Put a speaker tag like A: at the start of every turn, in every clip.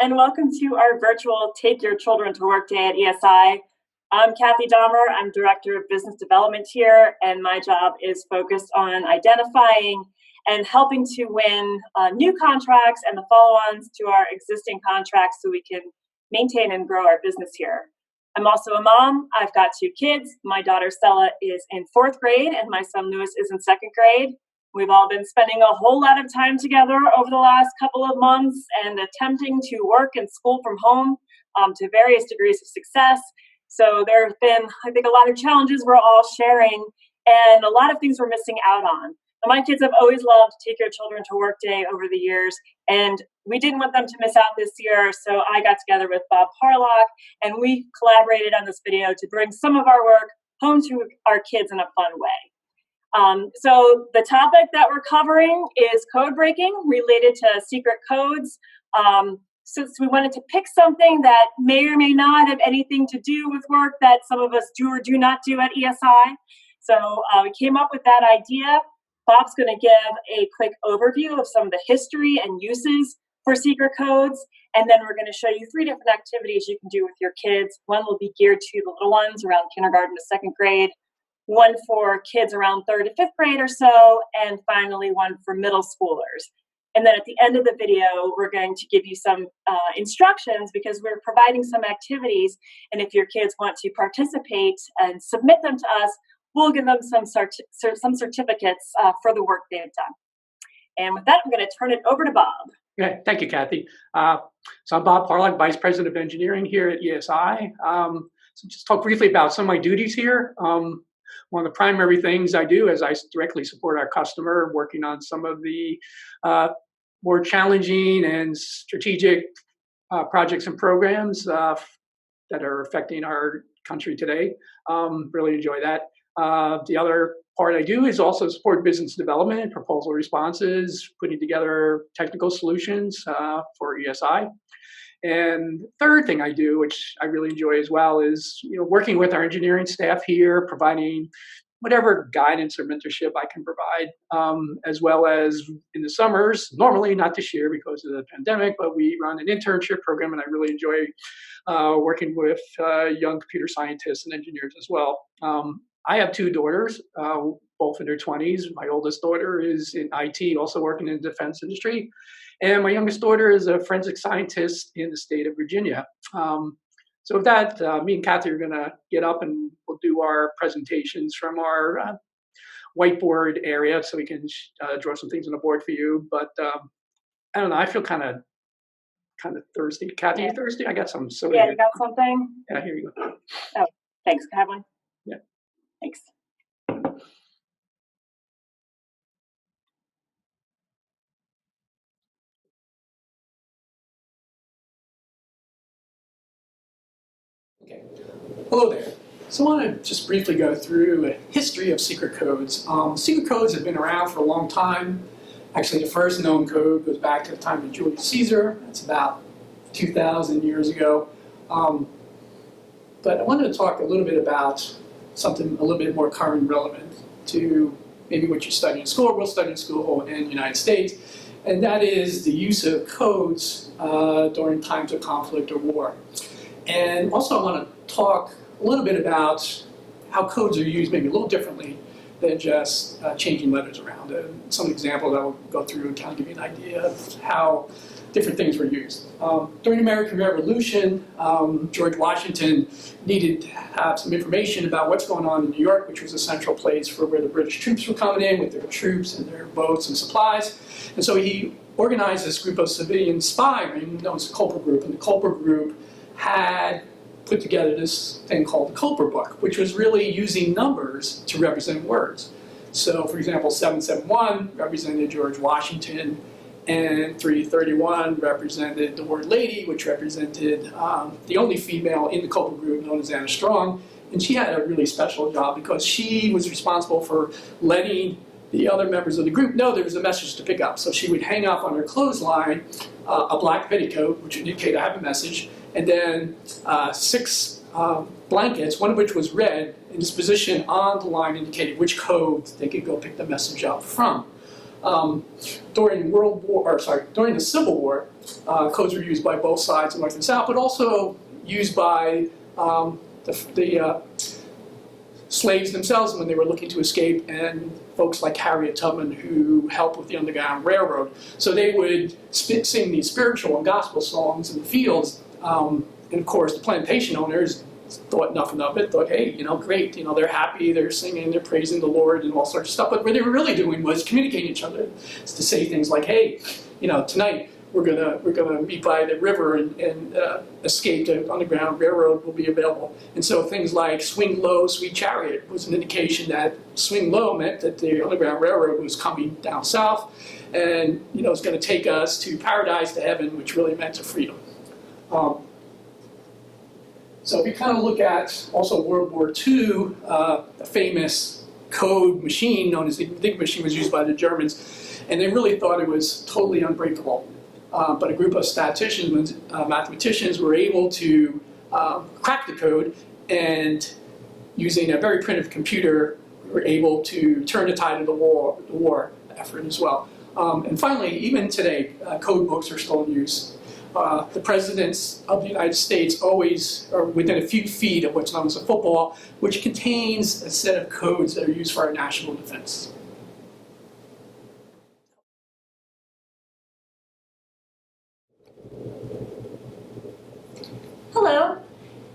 A: and welcome to our virtual Take Your Children to Work Day at ESI. I'm Kathy Dahmer. I'm Director of Business Development here, and my job is focused on identifying and helping to win new contracts and the follow-ons to our existing contracts so we can maintain and grow our business here. I'm also a mom. I've got 2 kids. My daughter Stella is in 4th grade, and my son Lewis is in 2nd grade. We've all been spending a whole lot of time together over the last couple of months and attempting to work and school from home to various degrees of success. So there have been, I think, a lot of challenges we're all sharing and a lot of things we're missing out on. My kids have always loved Take Your Children to Work Day over the years, and we didn't want them to miss out this year, so I got together with Bob Harlock, and we collaborated on this video to bring some of our work home to our kids in a fun way. So the topic that we're covering is code breaking related to secret codes. Since we wanted to pick something that may or may not have anything to do with work that some of us do or do not do at ESI. So we came up with that idea. Bob's going to give a quick overview of some of the history and uses for secret codes. And then we're going to show you 3 different activities you can do with your kids. One will be geared to the little ones around kindergarten to 2nd grade. One for kids around 3rd to 5th grade or so, and finally one for middle schoolers. And then at the end of the video, we're going to give you some instructions because we're providing some activities. And if your kids want to participate and submit them to us, we'll give them some certificates for the work they've done. And with that, I'm going to turn it over to Bob.
B: Yeah, thank you, Kathy. So I'm Bob Harlock, Vice President of Engineering here at ESI. So just talk briefly about some of my duties here. One of the primary things I do is I directly support our customer, working on some of the more challenging and strategic projects and programs that are affecting our country today. Really enjoy that. The other part I do is also support business development and proposal responses, putting together technical solutions for ESI. And the third thing I do, which I really enjoy as well, is working with our engineering staff here, providing whatever guidance or mentorship I can provide, as well as in the summers, normally not this year because of the pandemic, but we run an internship program, and I really enjoy working with young computer scientists and engineers as well. I have 2 daughters, both in their 20s. My oldest daughter is in IT, also working in the defense industry. And my youngest daughter is a forensic scientist in the state of Virginia. So with that, me and Kathy are going to get up and we'll do our presentations from our whiteboard area so we can draw some things on the board for you. But I don't know, I feel kind of thirsty. Kathy, you thirsty? I got some soda.
A: Yeah,
B: here.
A: you got something?
B: Yeah, here you go.
A: Oh, thanks. Can I have one?
B: Yeah.
A: Thanks.
C: Okay. Hello there. So I want to just briefly go through a history of secret codes. Secret codes have been around for a long time. Actually, the first known code goes back to the time of Julius Caesar. That's about 2,000 years ago. But I wanted to talk a little bit about something a little bit more current and relevant to maybe what you study in school, or will study in school in the United States, and that is the use of codes during times of conflict or war. And also I want to talk a little bit about how codes are used maybe a little differently than just changing letters around. Some examples I will go through and kind of give you an idea of how different things were used. During the American Revolution, George Washington needed to have some information about what's going on in New York, which was a central place for where the British troops were coming in with their troops and their boats and supplies. And so he organized this group of civilian spies, known as the Culper Group, and the Culper Group had put together this thing called the Culper Book, which was really using numbers to represent words. So, for example, 771 represented George Washington, and 331 represented the word lady, which represented the only female in the Culper Group, known as Anna Strong. And she had a really special job because she was responsible for letting the other members of the group know there was a message to pick up. So she would hang up on her clothesline a black petticoat, which would indicate I have a message, and then 6 blankets, one of which was red, and its position on the line indicated which code they could go pick the message up from. During during the Civil War, codes were used by both sides, North and South, but also used by the slaves themselves when they were looking to escape, and folks like Harriet Tubman who helped with the Underground Railroad. So they would sing these spiritual and gospel songs in the fields, and of course the plantation owners thought nothing of it, thought, hey, great, they're happy, they're singing, they're praising the Lord and all sorts of stuff, but what they were really doing was communicating each other, to say things like, hey, tonight we're gonna meet by the river and escape. The Underground Railroad will be available. And so things like "Swing Low, Sweet Chariot" was an indication that swing low meant that the Underground Railroad was coming down south, and it's going to take us to paradise, to heaven, which really meant to freedom. So if you kind of look at also World War II, a famous code machine known as the Enigma machine was used by the Germans, and they really thought it was totally unbreakable. But a group of statisticians, mathematicians, were able to crack the code, and using a very primitive computer, were able to turn the tide of the war effort as well. And finally, even today, code books are still in use. The presidents of the United States always are within a few feet of what's known as a football, which contains a set of codes that are used for our national defense.
A: Hello.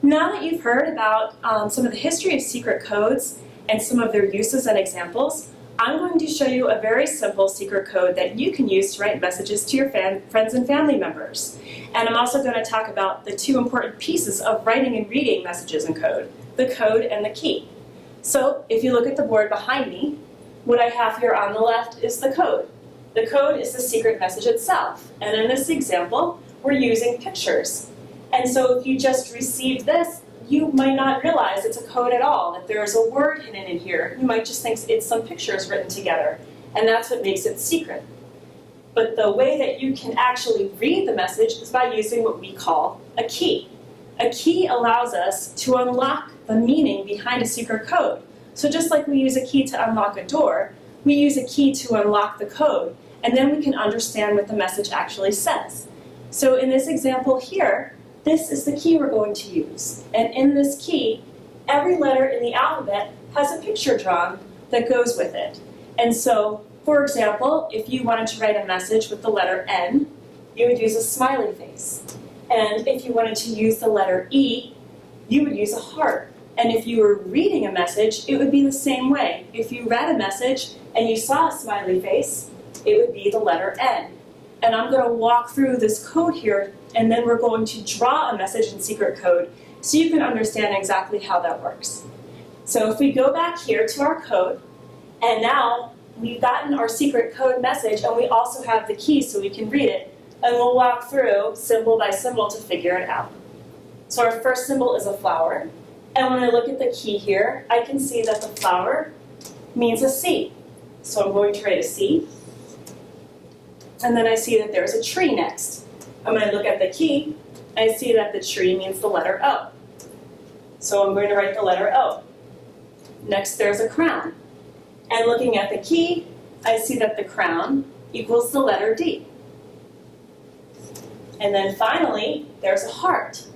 A: Now that you've heard about some of the history of secret codes and some of their uses and examples, I'm going to show you a very simple secret code that you can use to write messages to your friends and family members. And I'm also going to talk about the two important pieces of writing and reading messages in code, the code and the key. So if you look at the board behind me, what I have here on the left is the code. The code is the secret message itself. And in this example, we're using pictures. And so if you just received this, you might not realize it's a code at all, that there is a word hidden in here. You might just think it's some pictures written together, and that's what makes it secret. But the way that you can actually read the message is by using what we call a key. A key allows us to unlock the meaning behind a secret code. So just like we use a key to unlock a door, we use a key to unlock the code, and then we can understand what the message actually says. So in this example here, this is the key we're going to use. And in this key, every letter in the alphabet has a picture drawn that goes with it. And so, for example, if you wanted to write a message with the letter N, you would use a smiley face. And if you wanted to use the letter E, you would use a heart. And if you were reading a message, it would be the same way. If you read a message and you saw a smiley face, it would be the letter N. And I'm going to walk through this code here, and then we're going to draw a message in secret code so you can understand exactly how that works. So if we go back here to our code, and now we've gotten our secret code message, and we also have the key so we can read it, and we'll walk through symbol by symbol to figure it out. So our first symbol is a flower, and when I look at the key here, I can see that the flower means a C. So I'm going to write a C. And then I see that there's a tree next. And when I look at the key, I see that the tree means the letter O. So I'm going to write the letter O. Next, there's a crown. And looking at the key, I see that the crown equals the letter D. And then finally, there's a heart.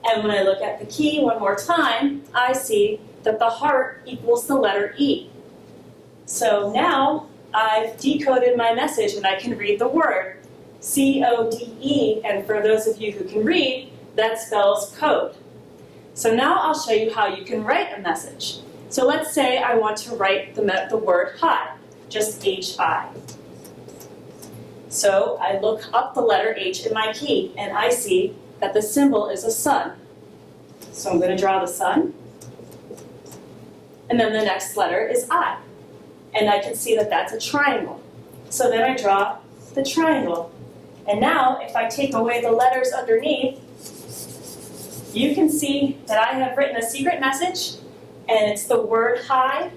A: And when I look at the key one more time, I see that the heart equals the letter E. So now, I've decoded my message and I can read the word C-O-D-E, and for those of you who can read, that spells code. So now I'll show you how you can write a message. So let's say I want to write the word hi, just H-I. So I look up the letter H in my key and I see that the symbol is a sun. So I'm going to draw the sun. And then the next letter is I. And I can see that that's a triangle. So then I draw the triangle. And now, if I take away the letters underneath, you can see that I have written a secret message, and it's the word hi.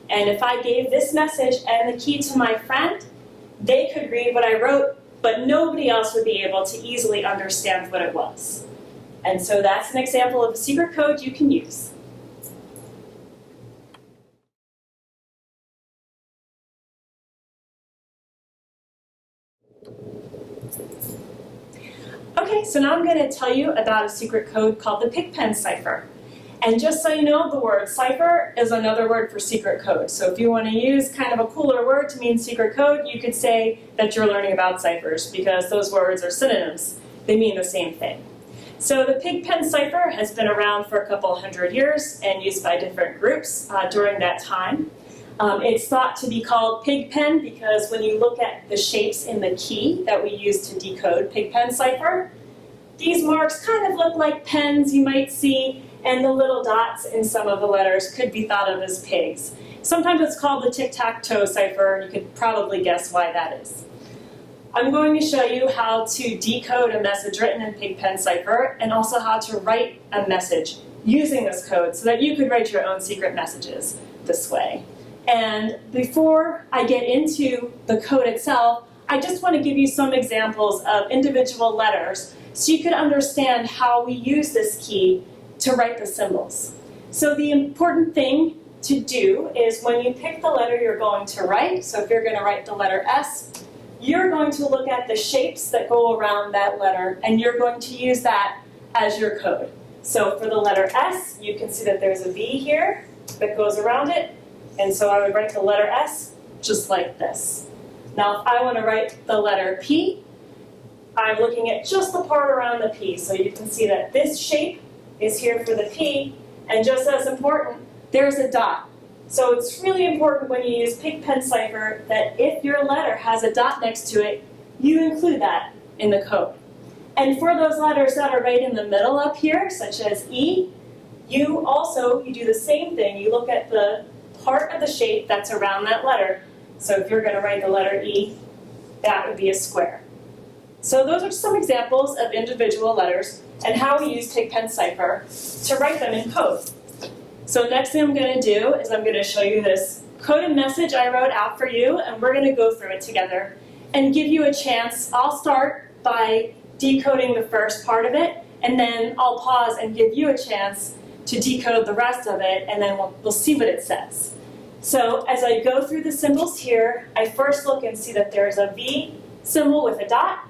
A: And if I gave this message and the key to my friend, they could read what I wrote, but nobody else would be able to easily understand what it was. And so that's an example of a secret code you can use. so now I'm going to tell you about a secret code called the Pig Pen Cipher. And just so you know, the word cipher is another word for secret code. So if you want to use kind of a cooler word to mean secret code, you could say that you're learning about ciphers because those words are synonyms. They mean the same thing. So the Pig Pen Cipher has been around for a couple hundred years and used by different groups during that time. It's thought to be called Pig Pen because when you look at the shapes in the key that we use to decode Pig Pen Cipher, these marks kind of look like pens you might see, and the little dots in some of the letters could be thought of as pigs. Sometimes it's called the tic-tac-toe cipher. You could probably guess why that is. I'm going to show you how to decode a message written in Pig Pen Cipher and also how to write a message using this code so that you could write your own secret messages this way. And before I get into the code itself, I just want to give you some examples of individual letters so you could understand how we use this key to write the symbols. So the important thing to do is when you pick the letter you're going to write, so if you're going to write the letter S, you're going to look at the shapes that go around that letter and you're going to use that as your code. So for the letter S, you can see that there's a V here that goes around it, and so I would write the letter S just like this. Now if I want to write the letter P, I'm looking at just the part around the P, so you can see that this shape is here for the P, and just as important, there's a dot. So it's really important when you use Pig Pen Cipher that if your letter has a dot next to it, you include that in the code. And for those letters that are right in the middle up here, such as E, you do the same thing. You look at the part of the shape that's around that letter. So if you're going to write the letter E, that would be a square. So those are some examples of individual letters and how we use Pig Pen Cipher to write them in code. So next thing I'm going to do is I'm going to show you this coded message I wrote out for you, and we're going to go through it together and give you a chance. I'll start by decoding the first part of it, and then I'll pause and give you a chance to decode the rest of it, and then we'll see what it says. So as I go through the symbols here, I first look and see that there's a V symbol with a dot.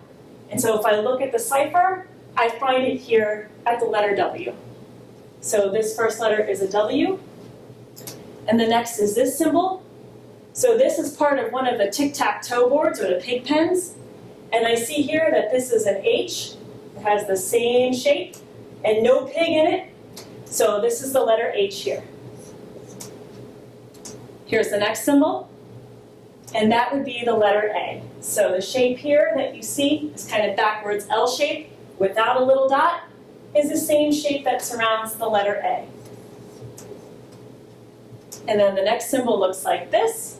A: And so if I look at the cipher, I find it here at the letter W. So this first letter is a W. And the next is this symbol. So this is part of one of the tic-tac-toe boards or the pig pens. And I see here that this is an H. It has the same shape and no pig in it. So this is the letter H here. Here's the next symbol. And that would be the letter A. So the shape here that you see is kind of backwards L shape without a little dot is the same shape that surrounds the letter A. And then the next symbol looks like this.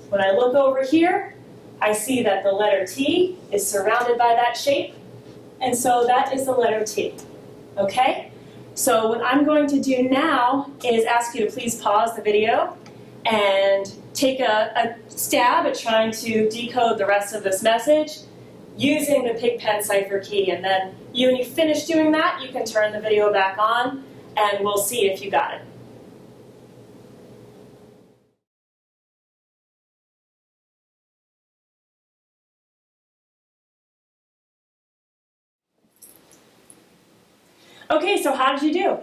A: When I look over here, I see that the letter T is surrounded by that shape. And so that is the letter T. Okay? So what I'm going to do now is ask you to please pause the video and take a stab at trying to decode the rest of this message using the Pig Pen Cipher key. And then when you finish doing that, you can turn the video back on and we'll see if you got it. Okay, so how did you do?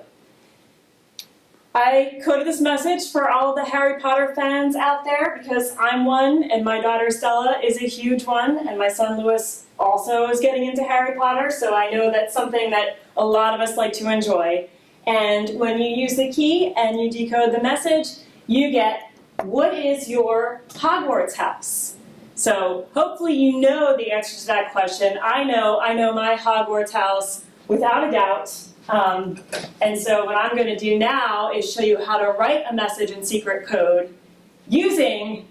A: I coded this message for all of the Harry Potter fans out there because I'm one and my daughter Stella is a huge one and my son Lewis also is getting into Harry Potter, so I know that's something that a lot of us like to enjoy. And when you use the key and you decode the message, you get, what is your Hogwarts house? So hopefully you know the answer to that question. I know my Hogwarts house without a doubt. And so what I'm going to do now is show you how to write a message in secret code using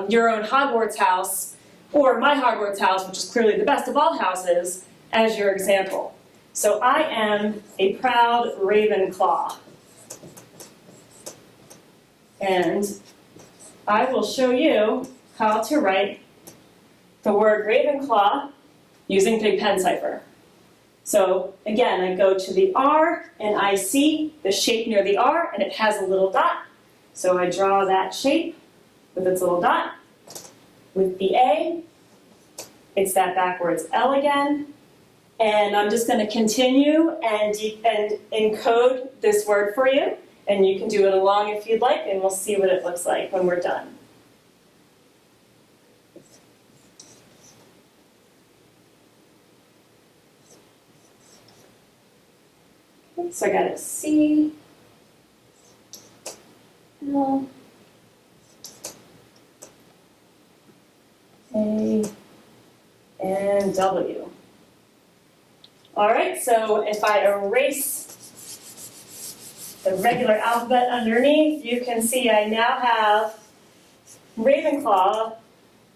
A: your own Hogwarts house, or my Hogwarts house, which is clearly the best of all houses, as your example. So I am a proud Ravenclaw. And I will show you how to write the word Ravenclaw using Pig Pen Cipher. So again, I go to the R and I see the shape near the R and it has a little dot. So I draw that shape with its little dot. With the A, it's that backwards L again. And I'm just going to continue and encode this word for you. And you can do it along if you'd like, and we'll see what it looks like when we're done. Okay, so I got a C, L, A, and W. All right, so if I erase the regular alphabet underneath, you can see I now have Ravenclaw,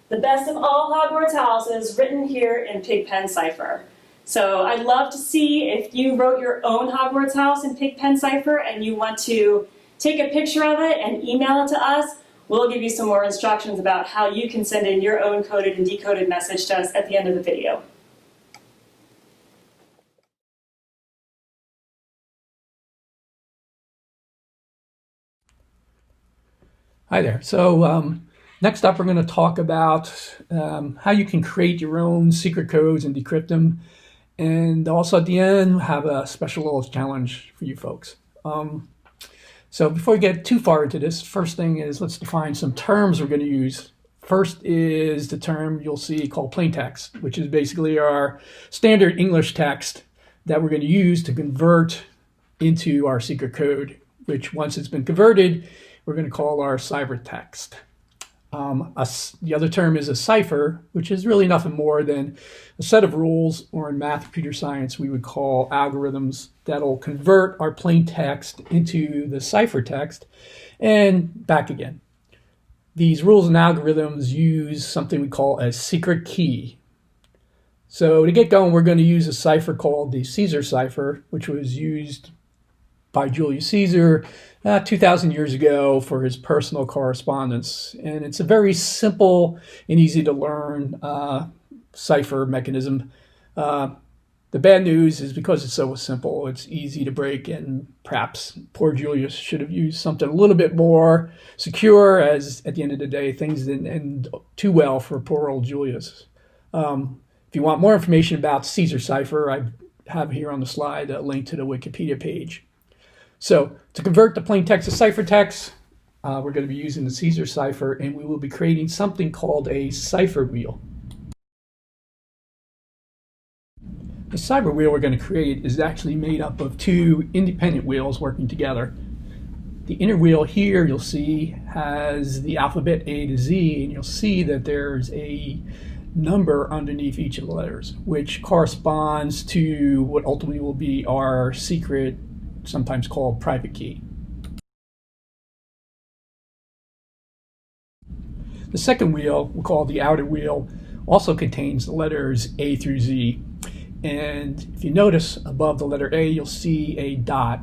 A: the best of all Hogwarts houses, written here in Pig Pen Cipher. So I'd love to see if you wrote your own Hogwarts house in Pig Pen Cipher and you want to take a picture of it and email it to us. We'll give you some more instructions about how you can send in your own coded and decoded message to us at the end of the video.
B: Hi there. So next up, we're going to talk about how you can create your own secret codes and decrypt them. And also at the end, have a special little challenge for you folks. So before we get too far into this, first thing is let's define some terms we're going to use. First is the term you'll see called plain text, which is basically our standard English text that we're going to use to convert into our secret code, which once it's been converted, we're going to call our ciphertext. The other term is a cipher, which is really nothing more than a set of rules, or in math, computer science, we would call algorithms that'll convert our plain text into the ciphertext and back again. These rules and algorithms use something we call a secret key. So to get going, we're going to use a cipher called the Caesar cipher, which was used by Julius Caesar 2,000 years ago for his personal correspondence. And it's a very simple and easy to learn cipher mechanism. The bad news is because it's so simple, it's easy to break, and perhaps poor Julius should have used something a little bit more secure, as at the end of the day, things didn't end too well for poor old Julius. If you want more information about Caesar cipher, I have here on the slide a link to the Wikipedia page. So to convert the plain text to ciphertext, we're going to be using the Caesar cipher, and we will be creating something called a cipher wheel. The cipher wheel we're going to create is actually made up of two independent wheels working together. The inner wheel here, you'll see, has the alphabet A to Z, and you'll see that there's a number underneath each of the letters, which corresponds to what ultimately will be our secret, sometimes called private key. The second wheel, we'll call the outer wheel, also contains the letters A through Z. And if you notice above the letter A, you'll see a dot.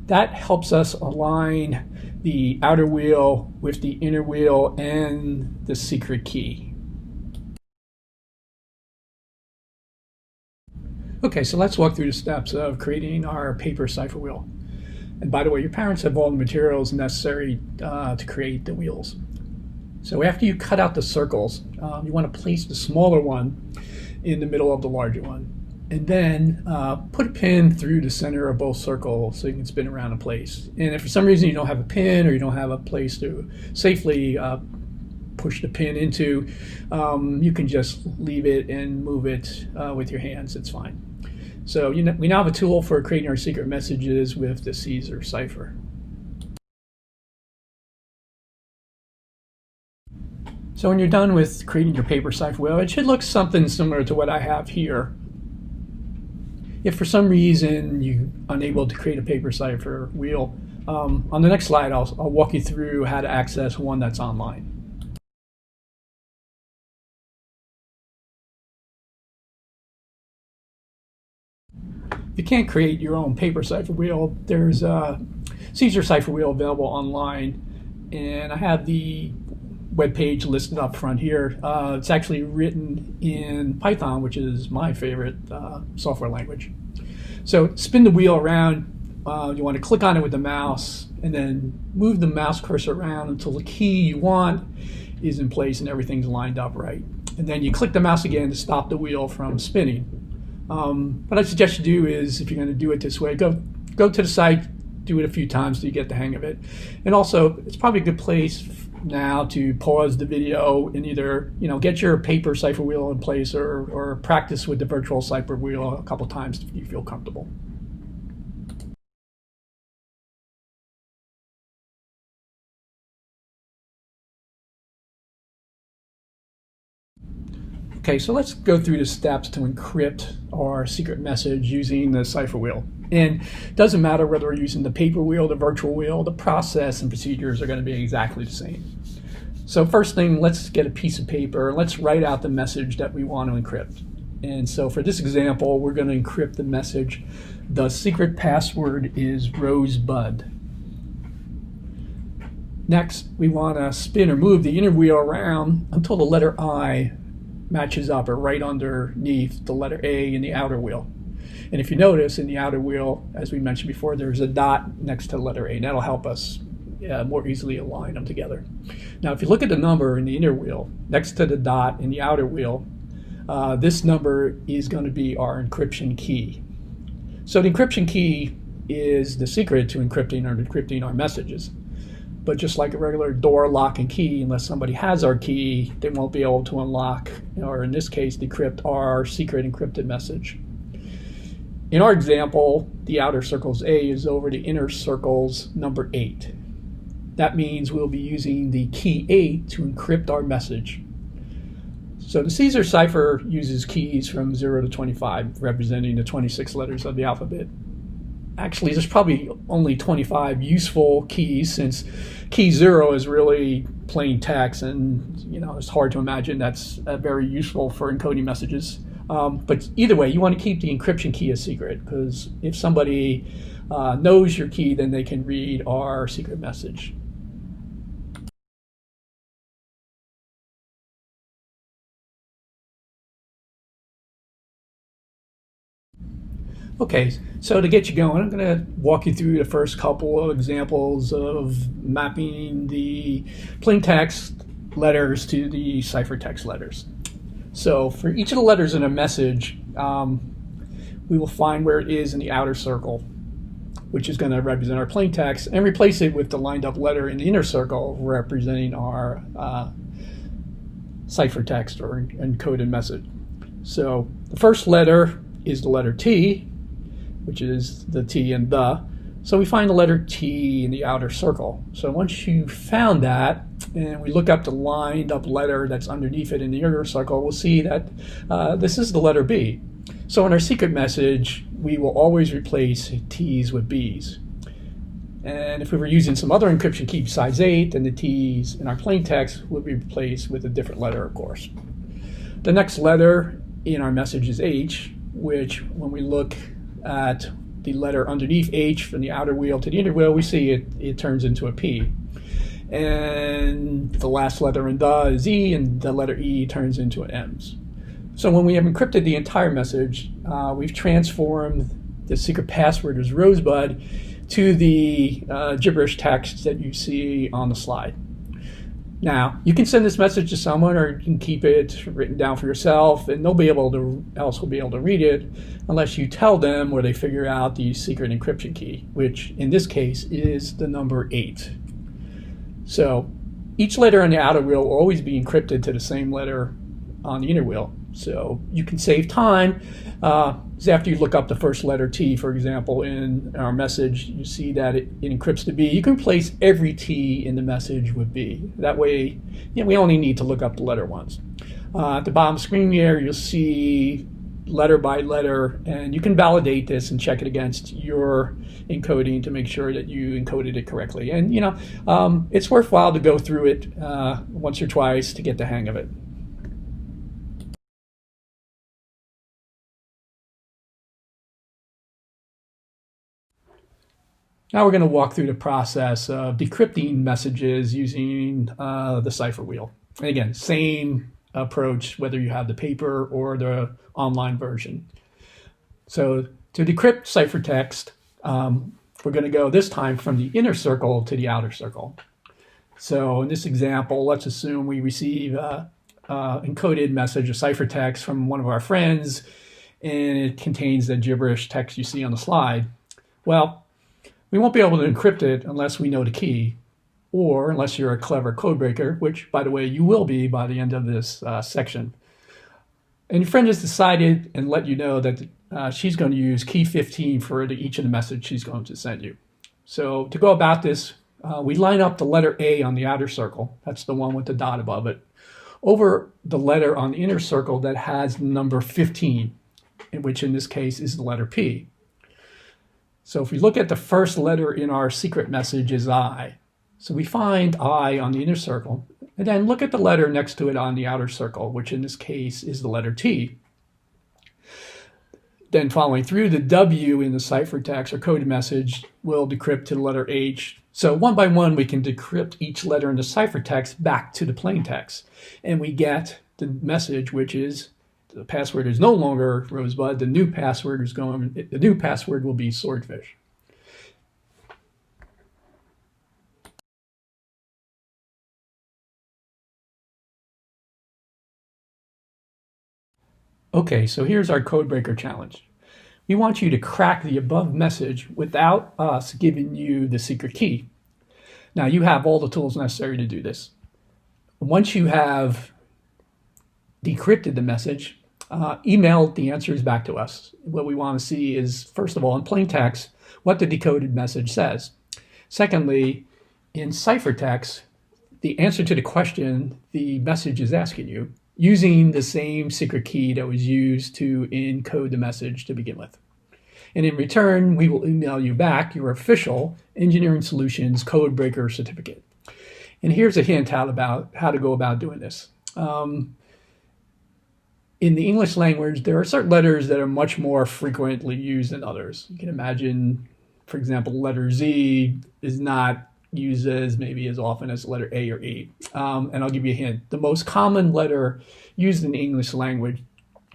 B: That helps us align the outer wheel with the inner wheel and the secret key. Okay, so let's walk through the steps of creating our paper cipher wheel. And by the way, your parents have all the materials necessary to create the wheels. So after you cut out the circles, you want to place the smaller one in the middle of the larger one. And then put a pin through the center of both circles so you can spin around in place. And if for some reason you don't have a pin or you don't have a place to safely push the pin into, you can just leave it and move it with your hands. It's fine. So we now have a tool for creating our secret messages with the Caesar cipher. So when you're done with creating your paper cipher wheel, it should look something similar to what I have here. If for some reason you're unable to create a paper cipher wheel, on the next slide I'll walk you through how to access one that's online. If you can't create your own paper cipher wheel, there's a Caesar cipher wheel available online, and I have the web page listed up front here. It's actually written in Python, which is my favorite software language. So spin the wheel around. You want to click on it with the mouse and then move the mouse cursor around until the key you want is in place and everything's lined up right. And then you click the mouse again to stop the wheel from spinning.
C: What I suggest you do is, if you're going to do it this way, go to the site, do it a few times till you get the hang of it. And also, it's probably a good place now to pause the video and either get your paper cipher wheel in place or practice with the virtual cipher wheel a couple times if you feel comfortable. Okay, so let's go through the steps to encrypt our secret message using the cipher wheel. And it doesn't matter whether we're using the paper wheel, the virtual wheel, the process and procedures are going to be exactly the same. So first thing, let's get a piece of paper and let's write out the message that we want to encrypt. And so for this example, we're going to encrypt the message, the secret password is Rosebud. Next, we want to spin or move the inner wheel around until the letter I matches up or right underneath the letter A in the outer wheel. And if you notice in the outer wheel, as we mentioned before, there's a dot next to the letter A. That'll help us more easily align them together. Now, if you look at the number in the inner wheel, next to the dot in the outer wheel, this number is going to be our encryption key. So the encryption key is the secret to encrypting or decrypting our messages. But just like a regular door lock and key, unless somebody has our key, they won't be able to unlock, or in this case, decrypt our secret encrypted message. In our example, the outer circle's A is over the inner circle's number 8. That means we'll be using the key 8 to encrypt our message. So the Caesar cipher uses keys from 0 to 25, representing the 26 letters of the alphabet. Actually, there's probably only 25 useful keys, since key 0 is really plain text, and it's hard to imagine that's very useful for encoding messages. But either way, you want to keep the encryption key a secret, because if somebody knows your key, then they can read our secret message. Okay, so to get you going, I'm going to walk you through the first couple of examples of mapping the plain text letters to the ciphertext letters. So for each of the letters in a message, we will find where it is in the outer circle, which is going to represent our plain text, and replace it with the lined up letter in the inner circle representing our ciphertext or encoded message. So the first letter is the letter T, which is the T and the. So we find the letter T in the outer circle. So once you found that, and we look up the lined up letter that's underneath it in the inner circle, we'll see that this is the letter B. So in our secret message, we will always replace T's with B's. And if we were using some other encryption key besides 8, then the T's in our plain text would be replaced with a different letter, of course. The next letter in our message is H, which when we look at the letter underneath H from the outer wheel to the inner wheel, we see it turns into a P. And the last letter in the is E, and the letter E turns into an M's. So when we have encrypted the entire message, we've transformed the secret password as Rosebud to the gibberish text that you see on the slide. Now, you can send this message to someone, or you can keep it written down for yourself, and nobody else will be able to read it unless you tell them, or they figure out the secret encryption key, which in this case is the number 8. So each letter on the outer wheel will always be encrypted to the same letter on the inner wheel. So you can save time. After you look up the first letter T, for example, in our message, you see that it encrypts to B. You can replace every T in the message with B. That way, we only need to look up the letter once. At the bottom screen here, you'll see letter by letter, and you can validate this and check it against your encoding to make sure that you encoded it correctly. And it's worthwhile to go through it once or twice to get the hang of it. Now we're going to walk through the process of decrypting messages using the cipher wheel. And again, same approach whether you have the paper or the online version. So to decrypt ciphertext, we're going to go this time from the inner circle to the outer circle. So in this example, let's assume we receive an encoded message, a ciphertext from one of our friends,
D: and it contains the gibberish text you see on the slide. Well, we won't be able to encrypt it unless we know the key, or unless you're a clever code breaker, which, by the way, you will be by the end of this section. And your friend has decided and let you know that she's going to use key 15 for each of the message she's going to send you. So to go about this, we line up the letter A on the outer circle. That's the one with the dot above it, over the letter on the inner circle that has the number 15, which in this case is the letter P. So if we look at the first letter in our secret message is I. So we find I on the inner circle, and then look at the letter next to it on the outer circle, which in this case is the letter T. Then following through, the W in the ciphertext or coded message will decrypt to the letter H. So one by one, we can decrypt each letter in the ciphertext back to the plain text. And we get the message, which is the password is no longer Rosebud. The new password will be Swordfish. Okay, so here's our codebreaker challenge. We want you to crack the above message without us giving you the secret key. Now, you have all the tools necessary to do this. Once you have decrypted the message, email the answers back to us. What we want to see is, first of all, in plain text, what the decoded message says. Secondly, in ciphertext, the answer to the question the message is asking you, using the same secret key that was used to encode the message to begin with. And in return, we will email you back your official Engineering Solutions Codebreaker certificate. And here's a hint how to go about doing this. In the English language, there are certain letters that are much more frequently used than others. You can imagine, for example, letter Z is not used as maybe as often as letter A or E. And I'll give you a hint. The most common letter used in the English language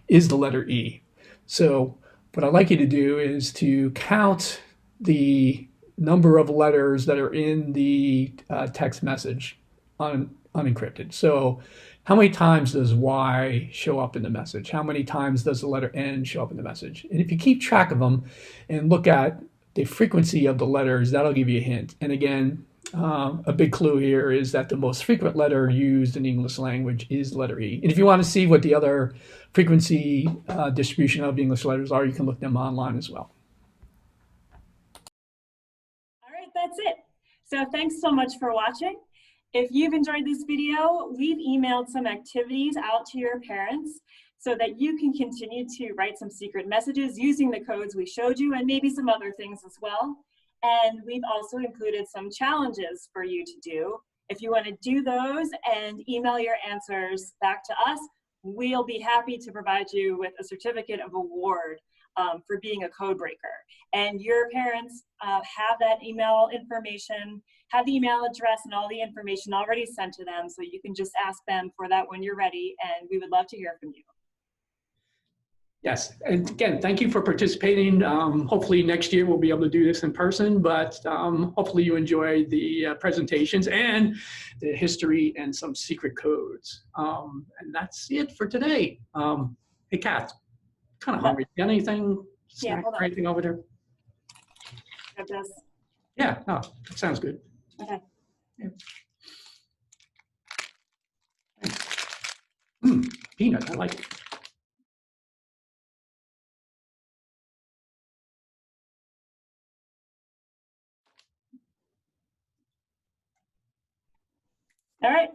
D: is the letter E. So what I'd like you to do is to count the number of letters that are in the text message unencrypted. So how many times does Y show up in the message? How many times does the letter N show up in the message? And if you keep track of them and look at the frequency of the letters, that'll give you a hint. And again, a big clue here is that the most frequent letter used in the English language is the letter E. And if you want to see what the other frequency distribution of English letters are, you can look them online as well.
A: All right, that's it. So thanks so much for watching. If you've enjoyed this video, we've emailed some activities out to your parents so that you can continue to write some secret messages using the codes we showed you and maybe some other things as well. And we've also included some challenges for you to do. If you want to do those and email your answers back to us, we'll be happy to provide you with a certificate of award for being a code breaker. And your parents have that email information, have the email address and all the information already sent to them, so you can just ask them for that when you're ready, and we would love to hear from you.
B: Yes, and again, thank you for participating. Hopefully next year we'll be able to do this in person, but hopefully you enjoy the presentations and the history and some secret codes. And that's it for today. Hey, Kath, kind of hungry. You got anything, snack or anything over there? Yeah, no, that sounds good.
A: Okay.
B: Yeah. Peanut, I like it.
A: All right.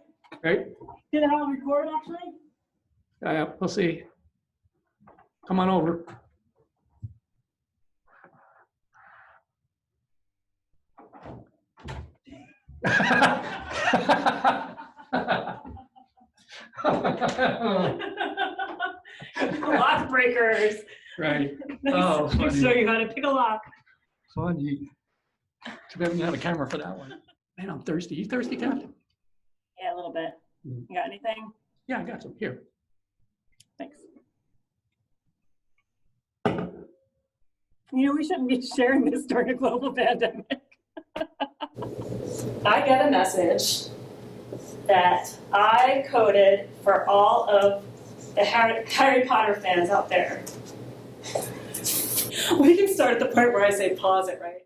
B: Right?
A: Did I have a record actually?
B: We'll see. Come on over.
A: Lock breakers.
B: Right. Oh,
A: I'll show you how to pick a lock.
B: Funny. Too bad we didn't have a camera for that one. Man, I'm thirsty. You thirsty, Captain?
A: Yeah, a little bit. You got anything?
B: Yeah, I got some. Here.
A: Thanks. You know, we shouldn't be sharing this during a global pandemic. I got a message that I coded for all of the Harry Potter fans out there.
E: We can start at the point where I say pause it, right?